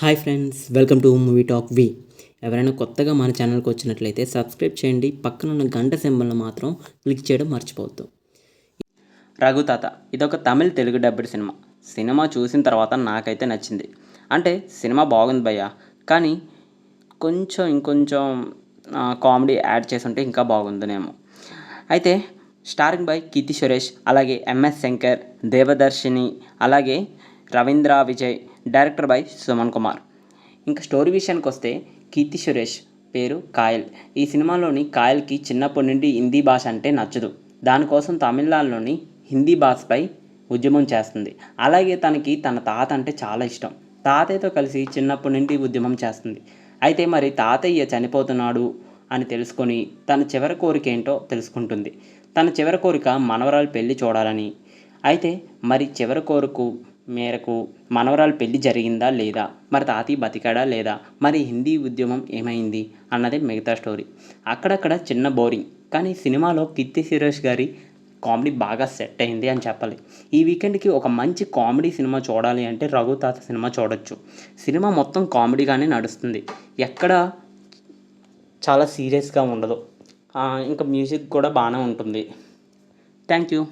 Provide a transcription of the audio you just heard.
Hi friends, welcome to movie talk V. ఎవరైనా కొత్తగా మన ఛానల్కి వచ్చినట్లయితే సబ్స్క్రైబ్ చేయండి. పక్కన ఉన్న గంట సింబల్ని మాత్రం క్లిక్ చేయడం మర్చిపోవద్దు. రఘుతాత ఇదొక తమిళ్ తెలుగు డబ్బుడ్ సినిమా చూసిన తర్వాత నాకైతే నచ్చింది. అంటే సినిమా బాగుంది భయ్య, కానీ ఇంకొంచెం కామెడీ యాడ్ చేసి ఉంటే ఇంకా బాగుందనేమో. అయితే స్టారింగ్ బై కీర్తి సురేష్, అలాగే ఎంఎస్ శంకర్, దేవదర్శిని, అలాగే రవీంద్ర విజయ్, డైరెక్టర్ బై సుమన్ కుమార్. ఇంకా స్టోరీ విషయానికి వస్తే కీర్తి సురేష్ పేరు కాయల్. ఈ సినిమాలోని కాయల్కి చిన్నప్పటి నుండి హిందీ భాష అంటే నచ్చదు. దానికోసం తమిళనాడులోని హిందీ భాషపై ఉద్యమం చేస్తుంది. అలాగే తనకి తన తాత అంటే చాలా ఇష్టం. తాతయ్యతో కలిసి చిన్నప్పటి నుండి ఉద్యమం చేస్తుంది. అయితే మరి తాతయ్య చనిపోతున్నాడు అని తెలుసుకొని తన చివరి కోరిక ఏంటో తెలుసుకుంటుంది. తన చివరి కోరిక మనవరాలు పెళ్ళి చూడాలని. అయితే మరి చివరి కోరిక మేరకు మనవరాలు పెళ్ళి జరిగిందా లేదా, మరి తాతయ్య బతికాడా లేదా, మరి హిందీ ఉద్యమం ఏమైంది అన్నదే మిగతా స్టోరీ. అక్కడక్కడ చిన్న బోరింగ్, కానీ సినిమాలో కీర్తి సురేష్ గారి కామెడీ బాగా సెట్ అయింది అని చెప్పాలి. ఈ వీకెండ్కి ఒక మంచి కామెడీ సినిమా చూడాలి అంటే రఘుతాత సినిమా చూడొచ్చు. సినిమా మొత్తం కామెడీగానే నడుస్తుంది, ఎక్కడ చాలా సీరియస్గా ఉండదు. ఇంకా మ్యూజిక్ కూడా బాగానే ఉంటుంది. Thank you.